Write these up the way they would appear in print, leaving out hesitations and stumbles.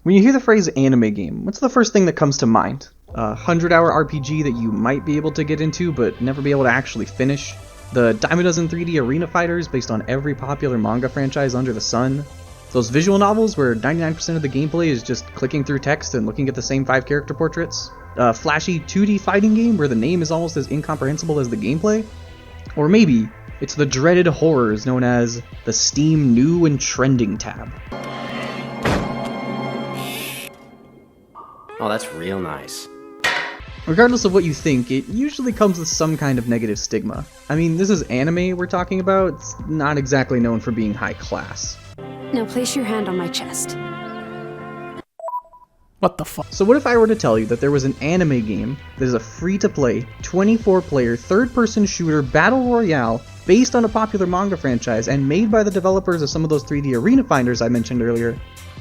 When you hear the phrase anime game, what's the first thing that comes to mind? A 100-hour RPG that you might be able to get into but never be able to actually finish? The dime a dozen 3D arena fighters based on every popular manga franchise under the sun? Those visual novels where 99% of the gameplay is just clicking through text and looking at the same 5 character portraits? A flashy 2D fighting game where the name is almost as incomprehensible as the gameplay? Or maybe it's the dreaded horrors known as the Steam New and Trending tab. Oh, that's real nice. Regardless of what you think, it usually comes with some kind of negative stigma. I mean, this is anime we're talking about, it's not exactly known for being high class. Now place your hand on my chest. What the fuck? So what if I were to tell you that there was an anime game that is a free-to-play, 24-player, third-person shooter battle royale based on a popular manga franchise and made by the developers of some of those 3D arena finders I mentioned earlier,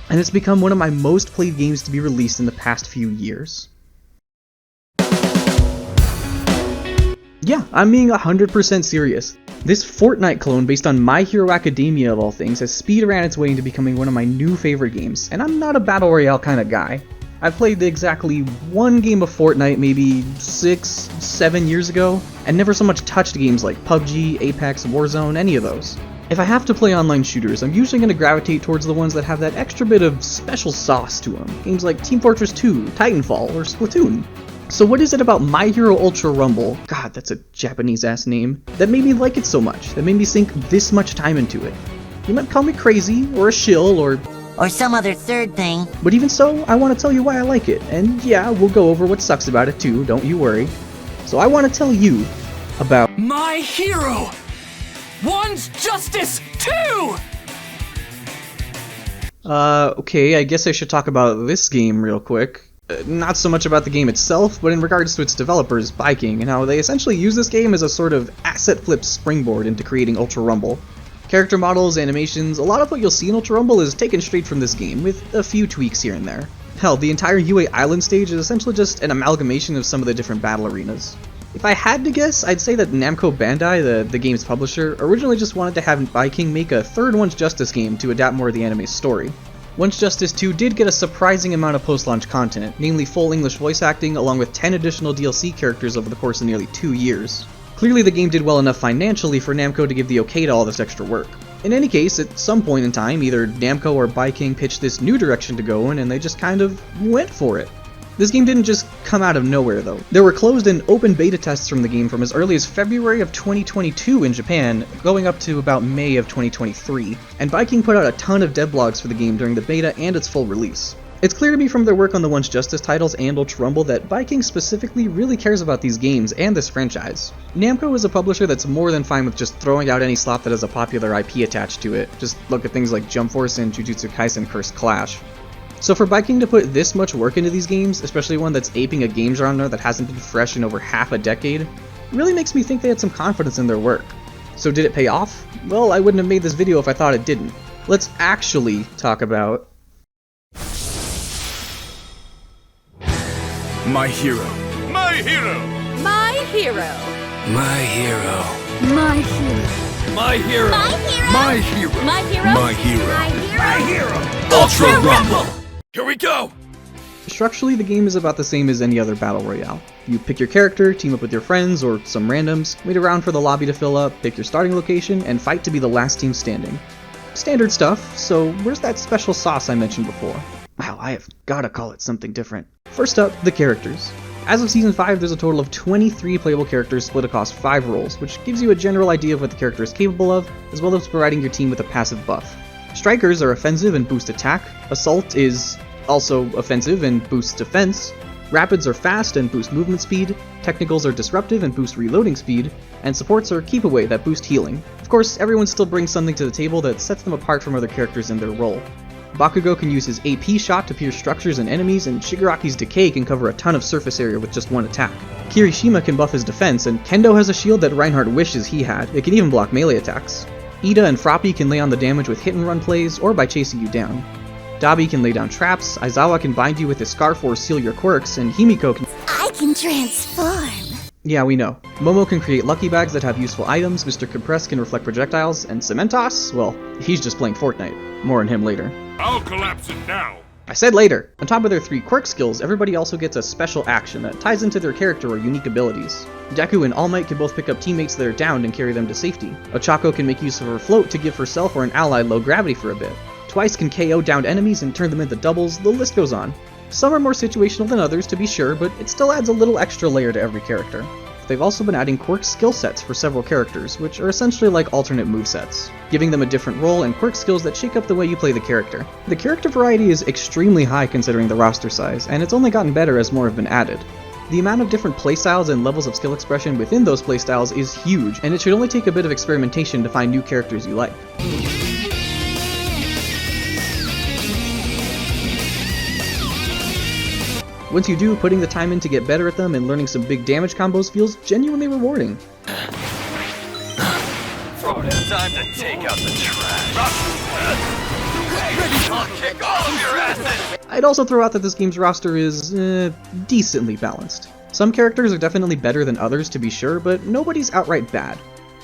and it's become one of my most played games to be released in the past few years? Yeah, I'm being 100% serious. This Fortnite clone based on My Hero Academia of all things has speed ran its way into becoming one of my new favorite games, and I'm not a battle royale kind of guy. I've played exactly one game of Fortnite maybe 6-7 years ago, and never so much touched games like PUBG, Apex, Warzone, any of those. If I have to play online shooters, I'm usually going to gravitate towards the ones that have that extra bit of special sauce to them. Games like Team Fortress 2, Titanfall, or Splatoon. So what is it about My Hero Ultra Rumble, God, that's a Japanese-ass name, that made me like it so much, that made me sink this much time into it? You might call me crazy, or a shill, or some other third thing. But even so, I want to tell you why I like it, and yeah, we'll go over what sucks about it too, don't you worry. So I want to tell you about My Hero! One's Justice 2! Okay, I guess I should talk about this game real quick. Not so much about the game itself, but in regards to its developers, BAYBEE, and how they essentially use this game as a sort of asset flip springboard into creating Ultra Rumble. Character models, animations, a lot of what you'll see in Ultra Rumble is taken straight from this game, with a few tweaks here and there. Hell, the entire UA Island stage is essentially just an amalgamation of some of the different battle arenas. If I had to guess, I'd say that Namco Bandai, the game's publisher, originally just wanted to have BAYBEE make a third One's Justice game to adapt more of the anime's story. One's Justice 2 did get a surprising amount of post-launch content, namely full English voice acting along with 10 additional DLC characters over the course of nearly 2 years. Clearly the game did well enough financially for Namco to give the okay to all this extra work. In any case, at some point in time, either Namco or BAYBEE pitched this new direction to go in and they just kind of went for it. This game didn't just come out of nowhere though. There were closed and open beta tests from the game from as early as February of 2022 in Japan, going up to about May of 2023, and BAYBEE put out a ton of devlogs for the game during the beta and its full release. It's clear to me from their work on the One's Justice titles and Ultra Rumble that BAYBEE specifically really cares about these games and this franchise. Namco is a publisher that's more than fine with just throwing out any slop that has a popular IP attached to it. Just look at things like Jump Force and Jujutsu Kaisen Cursed Clash. So for BAYBEE to put this much work into these games, especially one that's aping a game genre that hasn't been fresh in over half a decade, really makes me think they had some confidence in their work. So did it pay off? Well, I wouldn't have made this video if I thought it didn't. Let's actually talk about My Hero. My hero! My hero. My Hero. My hero. My Hero. My hero. My Hero. My hero. My Hero. My hero. Ultra Rumble! Here we go! Structurally, the game is about the same as any other battle royale. You pick your character, team up with your friends or some randoms, wait around for the lobby to fill up, pick your starting location, and fight to be the last team standing. Standard stuff, so where's that special sauce I mentioned before? Wow, I have gotta call it something different. First up, the characters. As of Season 5, there's a total of 23 playable characters split across 5 roles, which gives you a general idea of what the character is capable of, as well as providing your team with a passive buff. Strikers are offensive and boost attack, Assault is also offensive and boosts defense, Rapids are fast and boost movement speed, Technicals are disruptive and boost reloading speed, and Supports are keep away that boost healing. Of course, everyone still brings something to the table that sets them apart from other characters in their role. Bakugo can use his AP shot to pierce structures and enemies, and Shigaraki's Decay can cover a ton of surface area with just one attack. Kirishima can buff his defense, and Kendo has a shield that Reinhardt wishes he had. It can even block melee attacks. Ida and Froppy can lay on the damage with hit-and-run plays, or by chasing you down. Dabi can lay down traps, Aizawa can bind you with his Scarf or seal your quirks, and Himiko can— I can transform. Yeah, we know. Momo can create lucky bags that have useful items, Mr. Compress can reflect projectiles, and CEMENTOSS, well, he's just playing Fortnite. More on him later. I'll collapse it now. I said later! On top of their 3 quirk skills, everybody also gets a special action that ties into their character or unique abilities. Deku and All Might can both pick up teammates that are downed and carry them to safety. Ochako can make use of her float to give herself or an ally low gravity for a bit. Twice can KO downed enemies and turn them into doubles, the list goes on. Some are more situational than others to be sure, but it still adds a little extra layer to every character. They've also been adding quirk skill sets for several characters, which are essentially like alternate movesets, giving them a different role and quirk skills that shake up the way you play the character. The character variety is extremely high considering the roster size, and it's only gotten better as more have been added. The amount of different playstyles and levels of skill expression within those playstyles is huge, and it should only take a bit of experimentation to find new characters you like. Once you do, putting the time in to get better at them and learning some big damage combos feels genuinely rewarding. Time to take out the trash. I'll kick all of your asses! I'd also throw out that this game's roster is, decently balanced. Some characters are definitely better than others to be sure, but nobody's outright bad.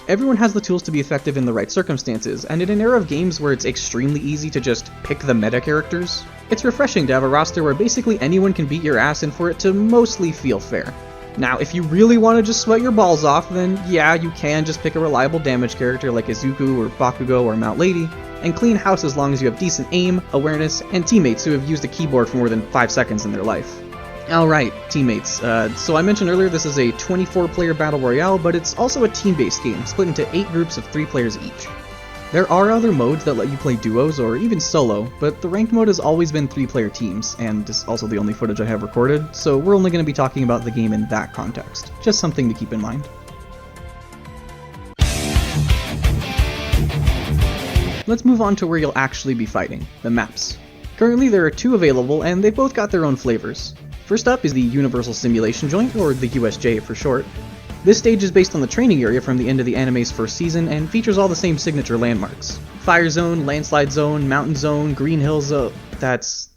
Everyone has the tools to be effective in the right circumstances, and in an era of games where it's extremely easy to just pick the meta characters, it's refreshing to have a roster where basically anyone can beat your ass and for it to mostly feel fair. Now, if you really want to just sweat your balls off, then yeah, you can just pick a reliable damage character like Izuku or Bakugo or Mount Lady, and clean house as long as you have decent aim, awareness, and teammates who have used a keyboard for more than 5 seconds in their life. Alright, teammates. So I mentioned earlier this is a 24-player battle royale, but it's also a team-based game, split into 8 groups of 3 players each. There are other modes that let you play duos or even solo, but the ranked mode has always been 3-player teams, and is also the only footage I have recorded, so we're only going to be talking about the game in that context. Just something to keep in mind. Let's move on to where you'll actually be fighting, the maps. Currently there are 2 available, and they've both got their own flavors. First up is the Universal Simulation Joint, or the USJ for short. This stage is based on the training area from the end of the anime's first season and features all the same signature landmarks. Fire Zone, Landslide Zone, Mountain Zone, Green Hill Zone... That's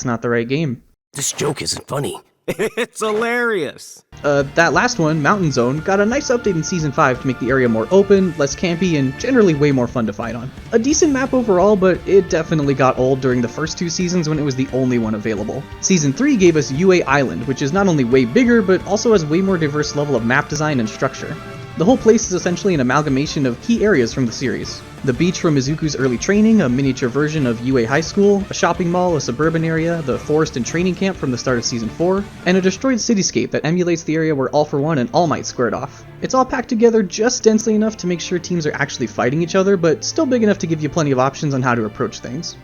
not the right game. This joke isn't funny. It's hilarious! That last one, Mountain Zone, got a nice update in Season 5 to make the area more open, less campy, and generally way more fun to fight on. A decent map overall, but it definitely got old during the first 2 seasons when it was the only one available. Season 3 gave us UA Island, which is not only way bigger, but also has way more diverse level of map design and structure. The whole place is essentially an amalgamation of key areas from the series. The beach from Izuku's early training, a miniature version of UA High School, a shopping mall, a suburban area, the forest and training camp from the start of Season 4, and a destroyed cityscape that emulates the area where All For One and All Might squared off. It's all packed together just densely enough to make sure teams are actually fighting each other, but still big enough to give you plenty of options on how to approach things.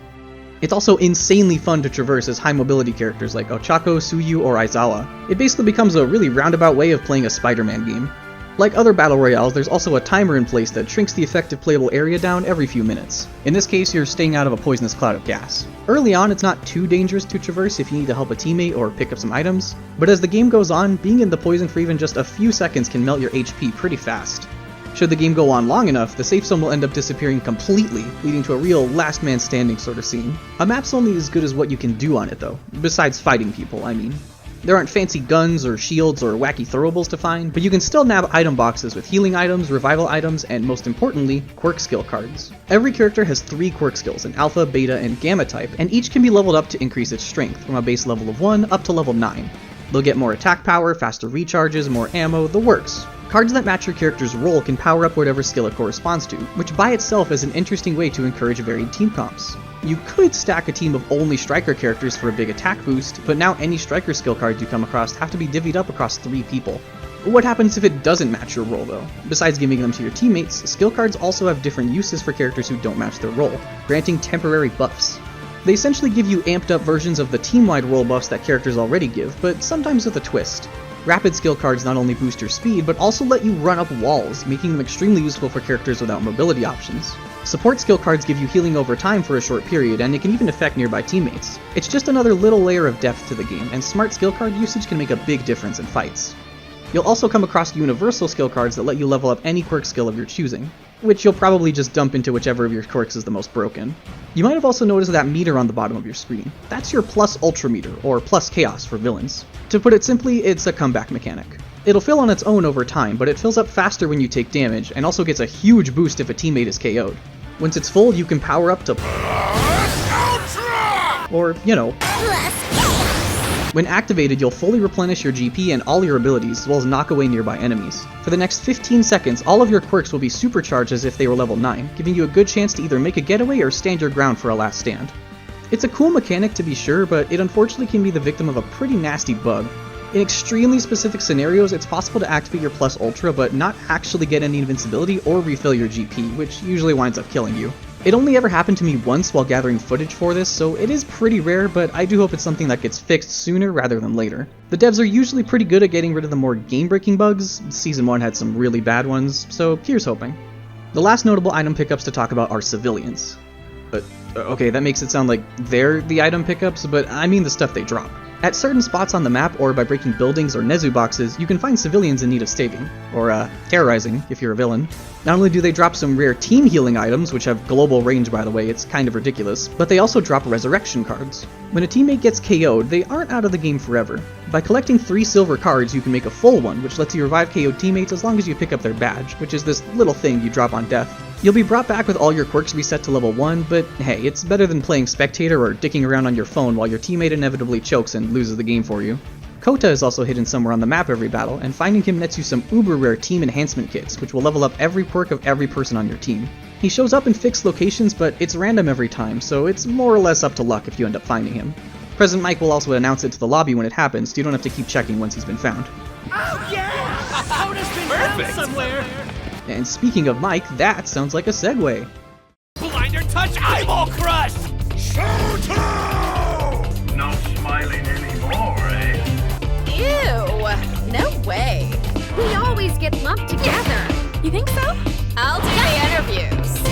It's also insanely fun to traverse as high mobility characters like Ochako, Suyu, or Aizawa. It basically becomes a really roundabout way of playing a Spider-Man game. Like other battle royales, there's also a timer in place that shrinks the effective playable area down every few minutes. In this case, you're staying out of a poisonous cloud of gas. Early on, it's not too dangerous to traverse if you need to help a teammate or pick up some items, but as the game goes on, being in the poison for even just a few seconds can melt your HP pretty fast. Should the game go on long enough, the safe zone will end up disappearing completely, leading to a real last man standing sort of scene. A map's only as good as what you can do on it though, besides fighting people, I mean. There aren't fancy guns or shields or wacky throwables to find, but you can still nab item boxes with healing items, revival items, and most importantly, quirk skill cards. Every character has 3 quirk skills, an alpha, beta, and gamma type, and each can be leveled up to increase its strength, from a base level of 1 up to level 9. They'll get more attack power, faster recharges, more ammo, the works. Cards that match your character's role can power up whatever skill it corresponds to, which by itself is an interesting way to encourage varied team comps. You could stack a team of only striker characters for a big attack boost, but now any striker skill cards you come across have to be divvied up across 3 people. What happens if it doesn't match your role though? Besides giving them to your teammates, skill cards also have different uses for characters who don't match their role, granting temporary buffs. They essentially give you amped up versions of the team-wide role buffs that characters already give, but sometimes with a twist. Rapid skill cards not only boost your speed, but also let you run up walls, making them extremely useful for characters without mobility options. Support skill cards give you healing over time for a short period, and it can even affect nearby teammates. It's just another little layer of depth to the game, and smart skill card usage can make a big difference in fights. You'll also come across universal skill cards that let you level up any quirk skill of your choosing, which you'll probably just dump into whichever of your quirks is the most broken. You might have also noticed that meter on the bottom of your screen. That's your plus ultra meter, or plus chaos for villains. To put it simply, it's a comeback mechanic. It'll fill on its own over time, but it fills up faster when you take damage, and also gets a huge boost if a teammate is KO'd. Once it's full, you can power up to or, When activated, you'll fully replenish your GP and all your abilities, as well as knock away nearby enemies. For the next 15 seconds, all of your quirks will be supercharged as if they were level 9, giving you a good chance to either make a getaway or stand your ground for a last stand. It's a cool mechanic to be sure, but it unfortunately can be the victim of a pretty nasty bug. In extremely specific scenarios, it's possible to activate your Plus Ultra but not actually get any invincibility or refill your GP, which usually winds up killing you. It only ever happened to me once while gathering footage for this, so it is pretty rare, but I do hope it's something that gets fixed sooner rather than later. The devs are usually pretty good at getting rid of the more game-breaking bugs. Season 1 had some really bad ones, so here's hoping. The last notable item pickups to talk about are civilians. Okay, that makes it sound like they're the item pickups, but I mean the stuff they drop. At certain spots on the map, or by breaking buildings or Nezu boxes, you can find civilians in need of saving, or terrorizing if you're a villain. Not only do they drop some rare team healing items, which have global range by the way, it's kind of ridiculous, but they also drop resurrection cards. When a teammate gets KO'd, they aren't out of the game forever. By collecting 3 silver cards, you can make a full one, which lets you revive KO'd teammates as long as you pick up their badge, which is this little thing you drop on death. You'll be brought back with all your quirks reset to level 1, but hey, it's better than playing spectator or dicking around on your phone while your teammate inevitably chokes and loses the game for you. Kota is also hidden somewhere on the map every battle, and finding him nets you some uber rare team enhancement kits, which will level up every quirk of every person on your team. He shows up in fixed locations, but it's random every time, so it's more or less up to luck if you end up finding him. President Mike will also announce it to the lobby when it happens, so you don't have to keep checking once he's been found. Oh yeah! Kota's been found somewhere! And speaking of Mike, that sounds like a segue. Blinder touch eyeball crush! Shoto! No smiling anymore, eh? Ew! No way! We always get lumped together. You think so? I'll do the interviews.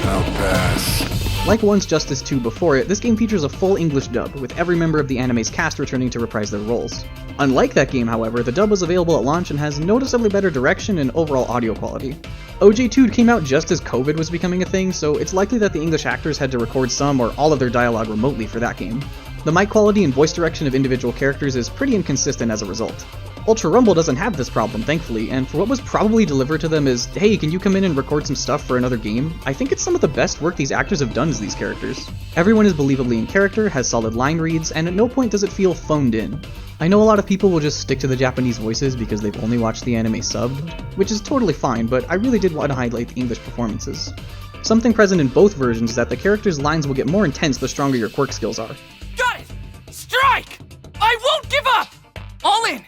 I'll pass. Like One's Justice 2 before it, this game features a full English dub, with every member of the anime's cast returning to reprise their roles. Unlike that game, however, the dub was available at launch and has noticeably better direction and overall audio quality. OJ2 came out just as COVID was becoming a thing, so it's likely that the English actors had to record some or all of their dialogue remotely for that game. The mic quality and voice direction of individual characters is pretty inconsistent as a result. Ultra Rumble doesn't have this problem, thankfully, and for what was probably delivered to them as, hey, can you come in and record some stuff for another game? I think it's some of the best work these actors have done as these characters. Everyone is believably in character, has solid line reads, and at no point does it feel phoned in. I know a lot of people will just stick to the Japanese voices because they've only watched the anime subbed, which is totally fine, but I really did want to highlight the English performances. Something present in both versions is that the characters' lines will get more intense the stronger your quirk skills are. Got it! Strike! I won't give up! All in!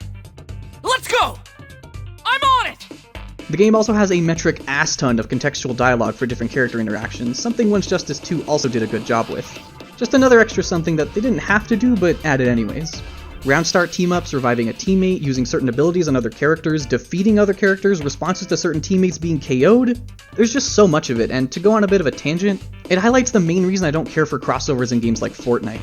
Let's go! I'm on it! The game also has a metric ass ton of contextual dialogue for different character interactions, something One's Justice 2 also did a good job with. Just another extra something that they didn't have to do, but added anyways. Round start team-ups, reviving a teammate, using certain abilities on other characters, defeating other characters, responses to certain teammates being KO'd. There's just so much of it, and to go on a bit of a tangent, it highlights the main reason I don't care for crossovers in games like Fortnite.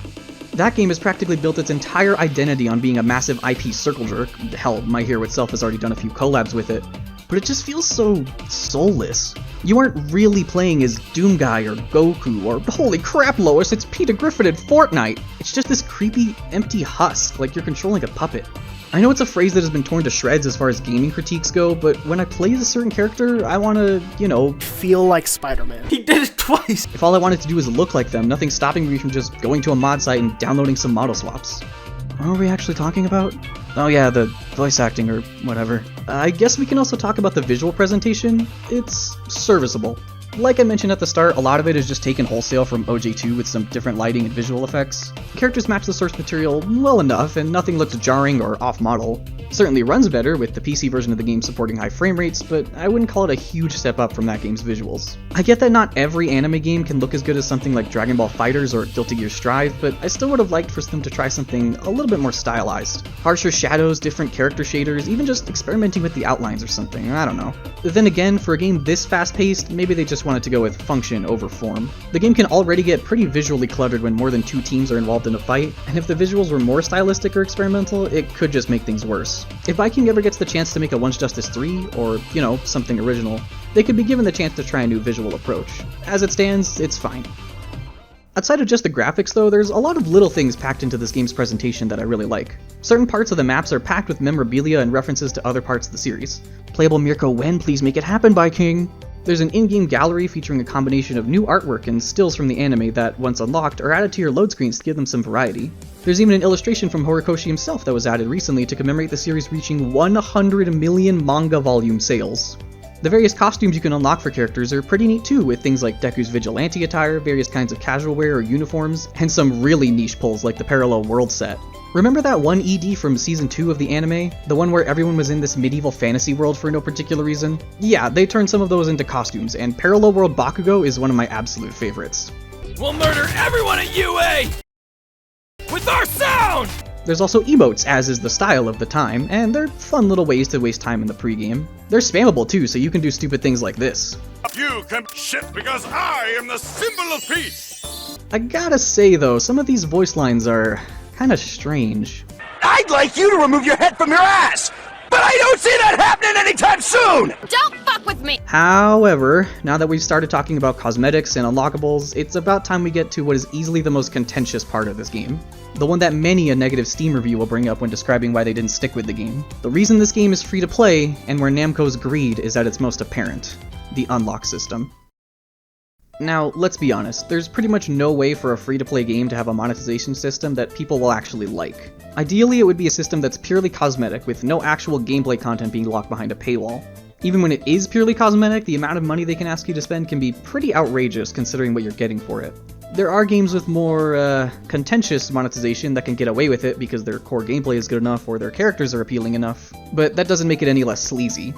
That game has practically built its entire identity on being a massive IP circle jerk. Hell, My Hero itself has already done a few collabs with it. But it just feels so soulless. You aren't really playing as Doomguy or Goku or, holy crap Lois, it's Peter Griffin in Fortnite! It's just this creepy, empty husk, like you're controlling a puppet. I know it's a phrase that has been torn to shreds as far as gaming critiques go, but when I play as a certain character, I wanna, feel like Spider-Man. He did it twice! if all I wanted to do is look like them, nothing's stopping me from just going to a mod site and downloading some model swaps. What are we actually talking about? Oh yeah, the voice acting or whatever. I guess we can also talk about the visual presentation. It's serviceable. Like I mentioned at the start, a lot of it is just taken wholesale from OJ2 with some different lighting and visual effects. Characters match the source material well enough, and nothing looks jarring or off-model. It certainly runs better with the PC version of the game supporting high frame rates, but I wouldn't call it a huge step up from that game's visuals. I get that not every anime game can look as good as something like Dragon Ball FighterZ or Guilty Gear Strive, but I still would have liked for them to try something a little bit more stylized. Harsher shadows, different character shaders, even just experimenting with the outlines or something, I don't know. Then again, for a game this fast-paced, maybe they just wanted to go with function over form. The game can already get pretty visually cluttered when more than 2 teams are involved in a fight, and if the visuals were more stylistic or experimental, it could just make things worse. If Viking ever gets the chance to make a One's Justice 3, or, something original, they could be given the chance to try a new visual approach. As it stands, it's fine. Outside of just the graphics though, there's a lot of little things packed into this game's presentation that I really like. Certain parts of the maps are packed with memorabilia and references to other parts of the series. Playable Mirko when, please make it happen, By King! There's an in-game gallery featuring a combination of new artwork and stills from the anime that, once unlocked, are added to your load screens to give them some variety. There's even an illustration from Horikoshi himself that was added recently to commemorate the series reaching 100 million manga volume sales. The various costumes you can unlock for characters are pretty neat too, with things like Deku's vigilante attire, various kinds of casual wear or uniforms, and some really niche pulls like the Parallel World set. Remember that one ED from Season 2 of the anime? The one where everyone was in this medieval fantasy world for no particular reason? Yeah, they turned some of those into costumes, and Parallel World Bakugo is one of my absolute favorites. We'll murder everyone at UA! With our sound! There's also emotes, as is the style of the time, and they're fun little ways to waste time in the pregame. They're spammable too, so you can do stupid things like this. You can shit because I am the symbol of peace! I gotta say though, some of these voice lines are kinda strange. I'd like you to remove your head from your ass! But I don't see that happening anytime soon! Don't fuck with me! However, now that we've started talking about cosmetics and unlockables, it's about time we get to what is easily the most contentious part of this game. The one that many a negative Steam review will bring up when describing why they didn't stick with the game. The reason this game is free to play, and where Namco's greed is at its most apparent: the unlock system. Now, let's be honest, there's pretty much no way for a free-to-play game to have a monetization system that people will actually like. Ideally, it would be a system that's purely cosmetic, with no actual gameplay content being locked behind a paywall. Even when it is purely cosmetic, the amount of money they can ask you to spend can be pretty outrageous considering what you're getting for it. There are games with more, contentious monetization that can get away with it because their core gameplay is good enough or their characters are appealing enough, but that doesn't make it any less sleazy.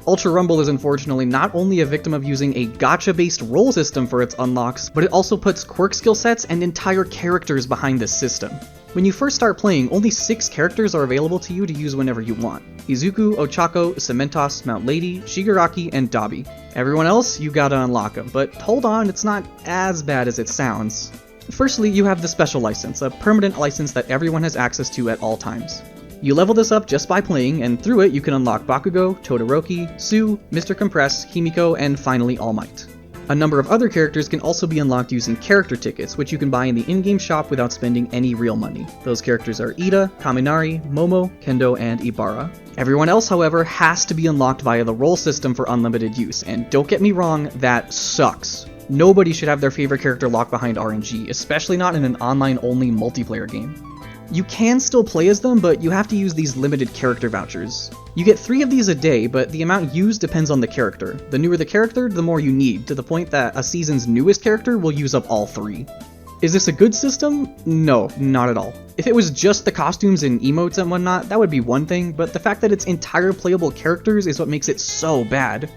Ultra Rumble is unfortunately not only a victim of using a gacha-based role system for its unlocks, but it also puts quirk skill sets and entire characters behind this system. When you first start playing, only 6 characters are available to you to use whenever you want: Izuku, Ochako, CEMENTOSS, Mount Lady, Shigaraki, and Dabi. Everyone else, you gotta unlock them, but hold on, it's not as bad as it sounds. Firstly, you have the Special License, a permanent license that everyone has access to at all times. You level this up just by playing, and through it you can unlock Bakugo, Todoroki, Sue, Mr. Compress, Himiko, and finally All Might. A number of other characters can also be unlocked using character tickets, which you can buy in the in-game shop without spending any real money. Those characters are Ida, Kaminari, Momo, Kendo, and Ibara. Everyone else, however, has to be unlocked via the role system for unlimited use, and don't get me wrong, that sucks. Nobody should have their favorite character locked behind RNG, especially not in an online-only multiplayer game. You can still play as them, but you have to use these limited character vouchers. You get 3 of these a day, but the amount used depends on the character. The newer the character, the more you need, to the point that a season's newest character will use up all 3. Is this a good system? No, not at all. If it was just the costumes and emotes and whatnot, that would be one thing, but the fact that it's entire playable characters is what makes it so bad.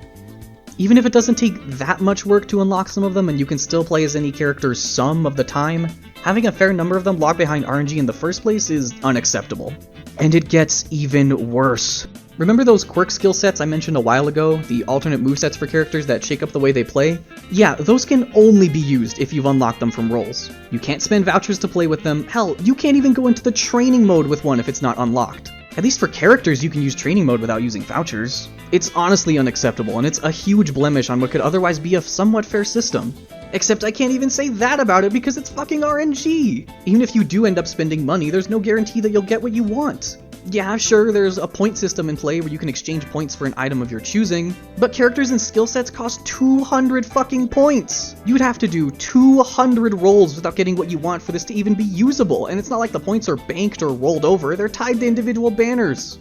Even if it doesn't take that much work to unlock some of them and you can still play as any character some of the time, having a fair number of them locked behind RNG in the first place is unacceptable. And it gets even worse. Remember those quirk skill sets I mentioned a while ago, the alternate movesets for characters that shake up the way they play? Yeah, those can only be used if you've unlocked them from roles. You can't spend vouchers to play with them, hell, you can't even go into the training mode with one if it's not unlocked. At least for characters you can use training mode without using vouchers. It's honestly unacceptable, and it's a huge blemish on what could otherwise be a somewhat fair system. Except I can't even say that about it because it's fucking RNG! Even if you do end up spending money, there's no guarantee that you'll get what you want. Yeah, sure, there's a point system in play where you can exchange points for an item of your choosing, but characters and skill sets cost 200 fucking points! You'd have to do 200 rolls without getting what you want for this to even be usable, and it's not like the points are banked or rolled over, they're tied to individual banners.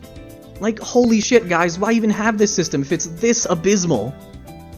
Like, holy shit guys, why even have this system if it's this abysmal?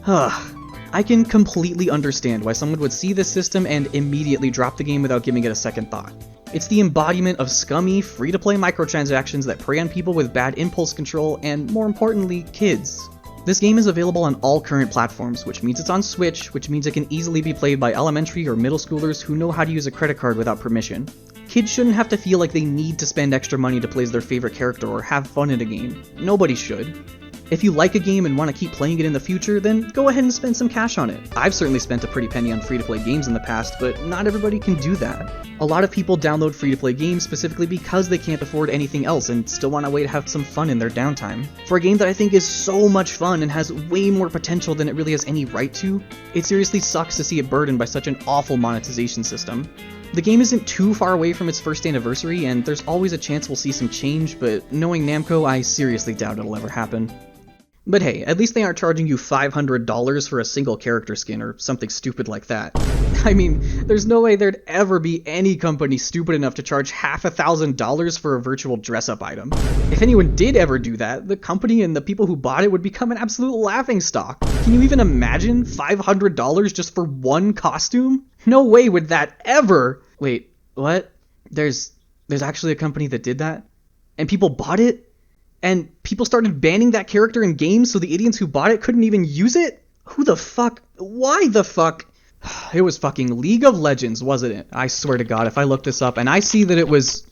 I can completely understand why someone would see this system and immediately drop the game without giving it a second thought. It's the embodiment of scummy, free-to-play microtransactions that prey on people with bad impulse control and, more importantly, kids. This game is available on all current platforms, which means it's on Switch, which means it can easily be played by elementary or middle schoolers who know how to use a credit card without permission. Kids shouldn't have to feel like they need to spend extra money to play as their favorite character or have fun in a game. Nobody should. If you like a game and want to keep playing it in the future, then go ahead and spend some cash on it. I've certainly spent a pretty penny on free-to-play games in the past, but not everybody can do that. A lot of people download free-to-play games specifically because they can't afford anything else and still want a way to have some fun in their downtime. For a game that I think is so much fun and has way more potential than it really has any right to, it seriously sucks to see it burdened by such an awful monetization system. The game isn't too far away from its first anniversary, and there's always a chance we'll see some change, but knowing Namco, I seriously doubt it'll ever happen. But hey, at least they aren't charging you $500 for a single character skin or something stupid like that. I mean, there's no way there'd ever be any company stupid enough to charge half $1,000 for a virtual dress-up item. If anyone did ever do that, the company and the people who bought it would become an absolute laughingstock. Can you even imagine $500 just for one costume? No way would that ever... Wait, what? There's actually a company that did that? And people bought it? And people started banning that character in games so the idiots who bought it couldn't even use it? Who the fuck? Why the fuck? It was fucking League of Legends, wasn't it? I swear to God, if I look this up and I see that it was...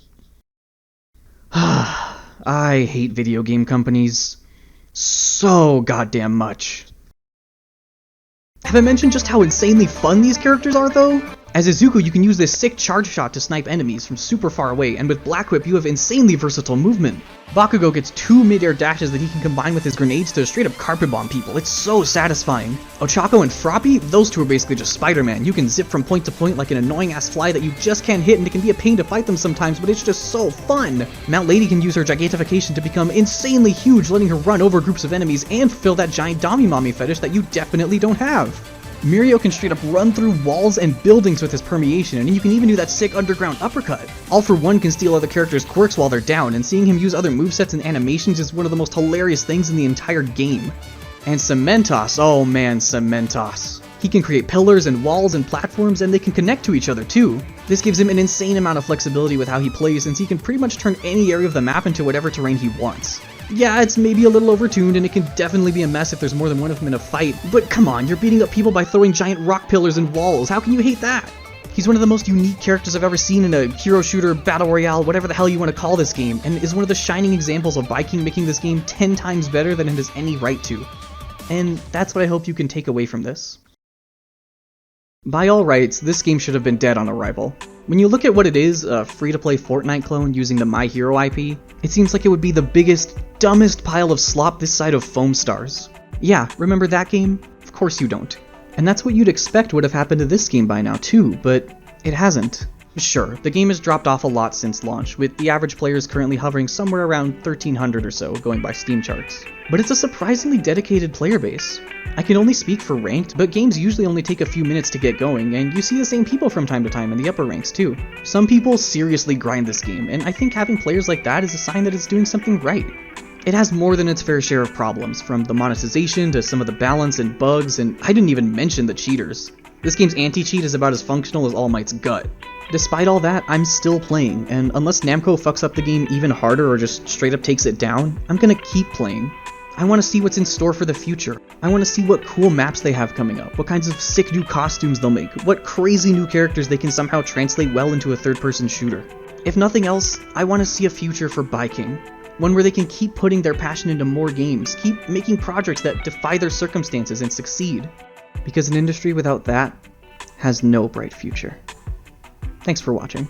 I hate video game companies so goddamn much. Have I mentioned just how insanely fun these characters are, though? As Izuku, you can use this sick charge shot to snipe enemies from super far away, and with Black Whip, you have insanely versatile movement. Bakugo gets 2 mid-air dashes that he can combine with his grenades to straight up carpet bomb people. It's so satisfying. Ochako and Froppy, those two are basically just Spider-Man. You can zip from point to point like an annoying-ass fly that you just can't hit, and it can be a pain to fight them sometimes, but it's just so fun. Mount Lady can use her gigantification to become insanely huge, letting her run over groups of enemies and fulfill that giant Dami-Mommy fetish that you definitely don't have. Mirio can straight up run through walls and buildings with his permeation, and you can even do that sick underground uppercut. All for One can steal other characters' quirks while they're down, and seeing him use other movesets and animations is one of the most hilarious things in the entire game. And CEMENTOSS, oh man, CEMENTOSS. He can create pillars and walls and platforms, and they can connect to each other too. This gives him an insane amount of flexibility with how he plays, since he can pretty much turn any area of the map into whatever terrain he wants. Yeah, it's maybe a little overtuned, and it can definitely be a mess if there's more than one of them in a fight, but come on, you're beating up people by throwing giant rock pillars and walls, how can you hate that? He's one of the most unique characters I've ever seen in a hero shooter, battle royale, whatever the hell you want to call this game, and is one of the shining examples of Viking making this game 10 times better than it has any right to. And that's what I hope you can take away from this. By all rights, this game should have been dead on arrival. When you look at what it is, a free-to-play Fortnite clone using the My Hero IP, it seems like it would be the biggest, dumbest pile of slop this side of Foam Stars. Yeah, remember that game? Of course you don't. And that's what you'd expect would have happened to this game by now too, but it hasn't. Sure, the game has dropped off a lot since launch, with the average players currently hovering somewhere around 1,300 or so, going by Steam charts. But it's a surprisingly dedicated player base. I can only speak for ranked, but games usually only take a few minutes to get going, and you see the same people from time to time in the upper ranks too. Some people seriously grind this game, and I think having players like that is a sign that it's doing something right. It has more than its fair share of problems, from the monetization to some of the balance and bugs, and I didn't even mention the cheaters. This game's anti-cheat is about as functional as All Might's gut. Despite all that, I'm still playing, and unless Namco fucks up the game even harder or just straight up takes it down, I'm gonna keep playing. I want to see what's in store for the future. I want to see what cool maps they have coming up, what kinds of sick new costumes they'll make, what crazy new characters they can somehow translate well into a third-person shooter. If nothing else, I want to see a future for BAYKing. One where they can keep putting their passion into more games, keep making projects that defy their circumstances and succeed. Because an industry without that has no bright future. Thanks for watching.